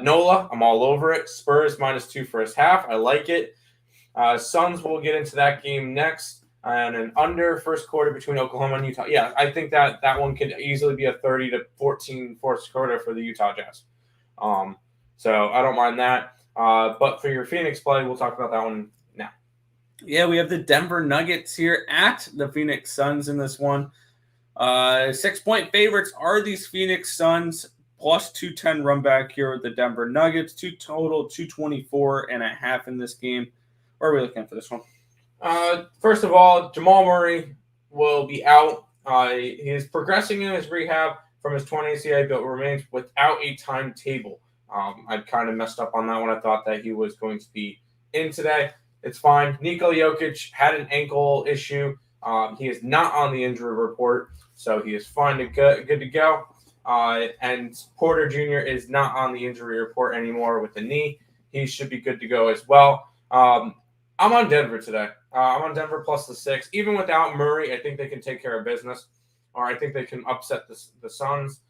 NOLA, I'm all over it. Spurs minus 2 first half. I like it. Suns, we'll get into that game next. And an under first quarter between Oklahoma and Utah. Yeah, I think that one could easily be a 30-14 first quarter for the Utah Jazz. So I don't mind that. But for your Phoenix play, we'll talk about that one now. Yeah, we have the Denver Nuggets here at the Phoenix Suns in this one. 6-point favorites are these Phoenix Suns, plus 210 run back here with the Denver Nuggets. Total 224.5 in this game. Where are we looking for this one? First of all, Jamal Murray will be out. He is progressing in his rehab from his torn ACL, but remains without a timetable. I kind of messed up on that one. I thought that he was going to be in today. It's fine. Nikola Jokic had an ankle issue. He is not on the injury report, so he is fine good to go. And Porter Jr. is not on the injury report anymore with the knee. He should be good to go as well. I'm on Denver today. I'm on Denver plus the 6. Even without Murray, I think they can take care of business, or I think they can upset the Suns.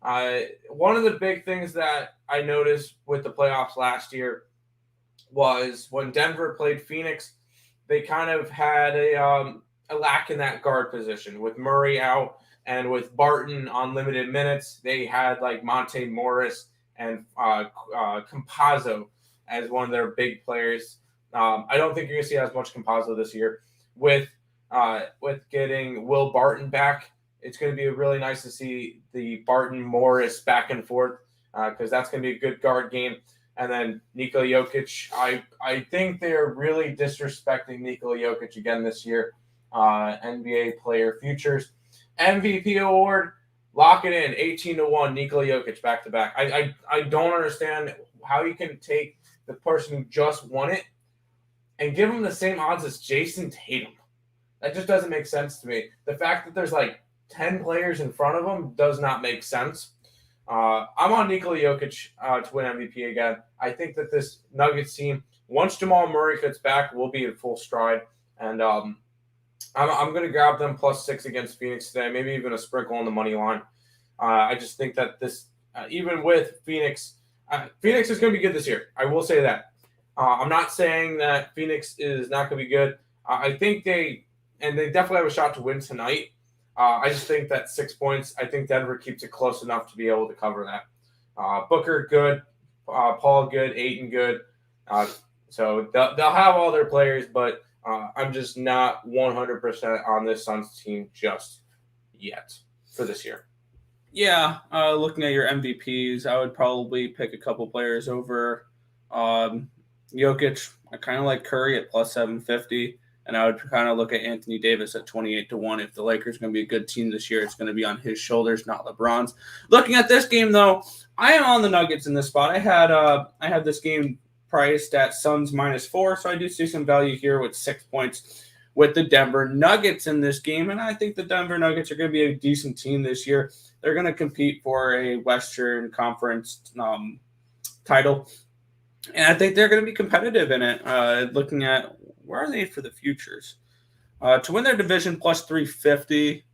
One of the big things that I noticed with the playoffs last year was when Denver played Phoenix, they kind of had a lack in that guard position. With Murray out and with Barton on limited minutes, they had like Monte Morris and Campazzo as one of their big players. I don't think you're going to see as much Campazzo this year. With getting Will Barton back, it's going to be really nice to see the Barton-Morris back and forth because that's going to be a good guard game. And then Nikola Jokic, I think they're really disrespecting Nikola Jokic again this year. NBA player futures. MVP award, lock it in, 18-1, Nikola Jokic back-to-back. I don't understand how you can take the person who just won it and give him the same odds as Jason Tatum. That just doesn't make sense to me. The fact that there's like 10 players in front of him does not make sense. I'm on Nikola Jokic to win MVP again. I think that this Nuggets team, once Jamal Murray gets back, will be in full stride. And I'm going to grab them plus 6 against Phoenix today, maybe even a sprinkle on the money line. I just think that this, even with Phoenix, Phoenix is going to be good this year. I will say that. I'm not saying that Phoenix is not going to be good. I think they definitely have a shot to win tonight. I just think that 6 points, I think Denver keeps it close enough to be able to cover that. Booker, good. Paul, good. Ayton, good. So they'll have all their players, but I'm just not 100% on this Suns team just yet for this year. Yeah, looking at your MVPs, I would probably pick a couple players over Jokic. I kind of like Curry at plus 750. And I would kind of look at Anthony Davis at 28-1. If the Lakers are going to be a good team this year, it's going to be on his shoulders, not LeBron's. Looking at this game, though, I am on the Nuggets in this spot. I had this game priced at Suns -4, so I do see some value here with 6 points with the Denver Nuggets in this game. And I think the Denver Nuggets are going to be a decent team this year. They're going to compete for a Western Conference title. And I think they're going to be competitive in it. Looking at where are they for the futures? To win their division, plus 350.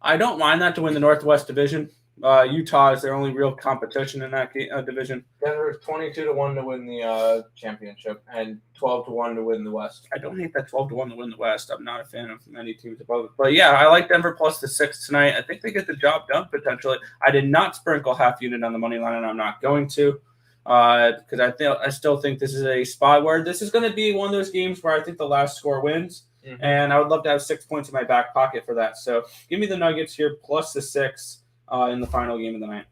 I don't mind that to win the Northwest Division. Utah is their only real competition in that division. Denver's 22-1 to win the championship and 12-1 to win the West. I don't hate that 12-1 to win the West. I'm not a fan of many teams above it. But yeah, I like Denver plus the 6 tonight. I think they get the job done potentially. I did not sprinkle half unit on the money line, and I'm not going to. Because I still think this is a spot where this is going to be one of those games where I think the last score wins, and I would love to have 6 points in my back pocket for that. So give me the Nuggets here plus the 6 in the final game of the night.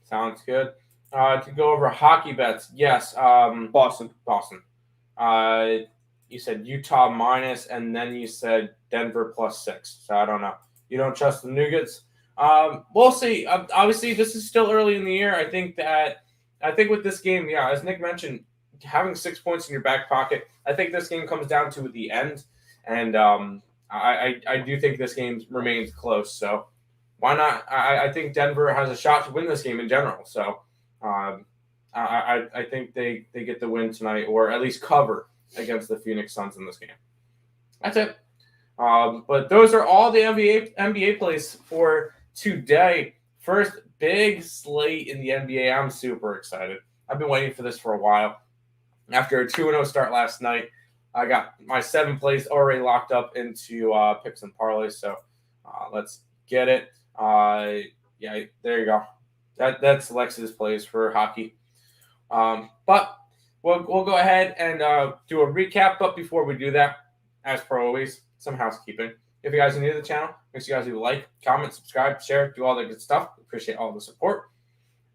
Sounds good. To go over hockey bets, yes. Boston. You said Utah minus, and then you said Denver plus 6. So I don't know. You don't trust the Nuggets. We'll see. Obviously, this is still early in the year. I think with this game, yeah, as Nick mentioned, having 6 points in your back pocket, I think this game comes down to the end. And I do think this game remains close. So why not? I think Denver has a shot to win this game in general. So I think they get the win tonight, or at least cover against the Phoenix Suns in this game. That's it. But those are all the NBA plays for today. First big slate in the NBA. I'm super excited. I've been waiting for this for a while. After a 2-0 start last night, I got my 7 plays already locked up into picks and parlays. So let's get it. Yeah, there you go. That's Alexis plays for hockey. But we'll go ahead and do a recap. But before we do that, as per always, some housekeeping. If you guys are new to the channel, make sure you guys leave a like, comment, subscribe, share, do all the good stuff. Appreciate all the support.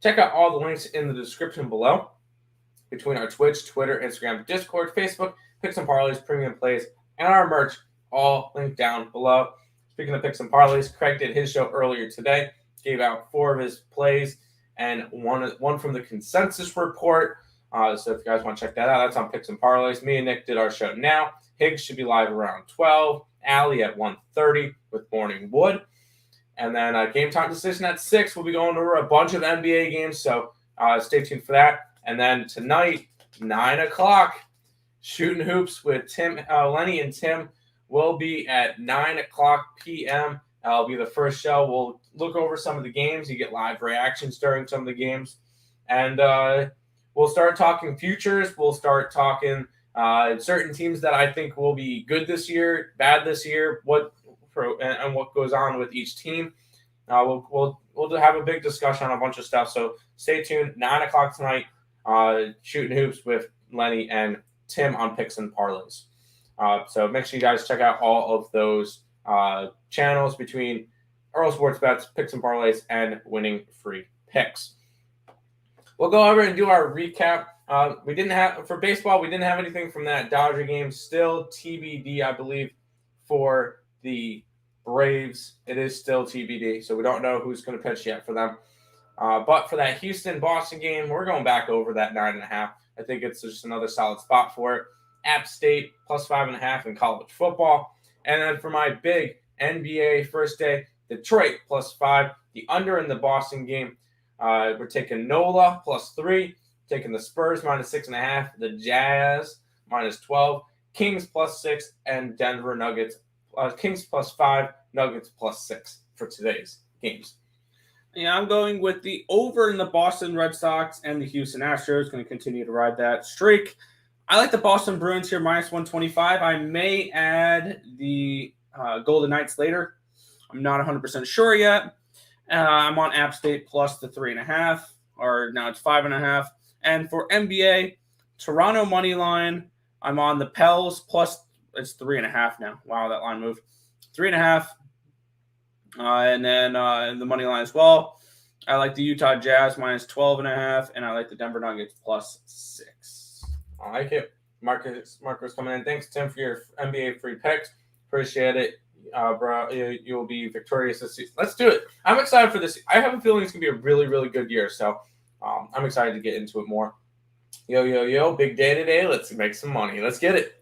Check out all the links in the description below between our Twitch, Twitter, Instagram, Discord, Facebook, Picks and Parleys, Premium Plays, and our merch, all linked down below. Speaking of Picks and Parleys, Craig did his show earlier today, gave out 4 of his plays and one from the consensus report. So if you guys want to check that out, that's on Picks and Parleys. Me and Nick did our show now. Higgs should be live around 12. Allie at 1:30 with Morning Wood. And then Game Time Decision at 6. We'll be going over a bunch of NBA games, so stay tuned for that. And then tonight, 9 o'clock, Shooting Hoops with Lenny and Tim will be at 9 o'clock p.m. That'll be the first show. We'll look over some of the games. You get live reactions during some of the games. And we'll start talking futures. We'll start talking certain teams that I think will be good this year, bad this year, and what goes on with each team. We'll have a big discussion on a bunch of stuff. So stay tuned. 9 o'clock tonight. Shooting Hoops with Lenny and Tim on Picks and Parleys. So make sure you guys check out all of those channels between Earle Sports Bets, Picks and Parleys, and Winning Free Picks. We'll go over and do our recap. We didn't have for baseball. We didn't have anything from that Dodger game. Still TBD, I believe, for the Braves. It is still TBD, so we don't know who's going to pitch yet for them. But for that Houston-Boston game, we're going back over that 9.5. I think it's just another solid spot for it. App State plus 5.5 in college football. And then for my big NBA first day, Detroit plus 5. The under in the Boston game. We're taking NOLA plus 3. Taking the Spurs minus 6.5. The Jazz minus 12. Kings plus 6. And Denver Nuggets. Kings plus 5. Nuggets plus 6 for today's games. Yeah, I'm going with the over in the Boston Red Sox and the Houston Astros. Going to continue to ride that streak. I like the Boston Bruins here, minus 125. I may add the Golden Knights later. I'm not 100% sure yet. I'm on App State plus the 3.5, or now it's 5.5. And for NBA, Toronto money line, I'm on the Pels plus, it's 3.5 now. Wow, that line moved. 3.5. And then the money line as well. I like the Utah Jazz minus 12.5, and I like the Denver Nuggets plus 6. I like it. Marcus coming in. Thanks, Tim, for your NBA free picks. Appreciate it, bro. You'll be victorious this season. Let's do it. I'm excited for this. I have a feeling it's going to be a really, really good year. So I'm excited to get into it more. Yo, big day today. Let's make some money. Let's get it.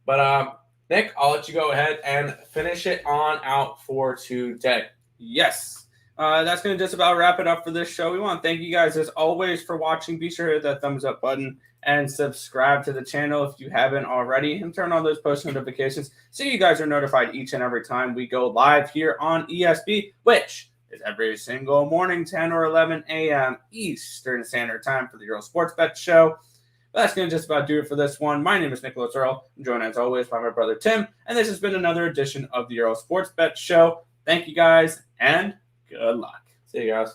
But Nick, I'll let you go ahead and finish it on out for today. Yes. That's going to just about wrap it up for this show. We want to thank you guys, as always, for watching. Be sure to hit that thumbs up button and subscribe to the channel if you haven't already, and turn on those post notifications so you guys are notified each and every time we go live here on ESB, which is every single morning, 10 or 11 a.m. Eastern Standard Time for the Earle Sports Bet Show. That's going to just about do it for this one. My name is Nicholas Earle. I'm joined, as always, by my brother Tim, and this has been another edition of the Earle Sports Bet Show. Thank you guys, and good luck. See you guys.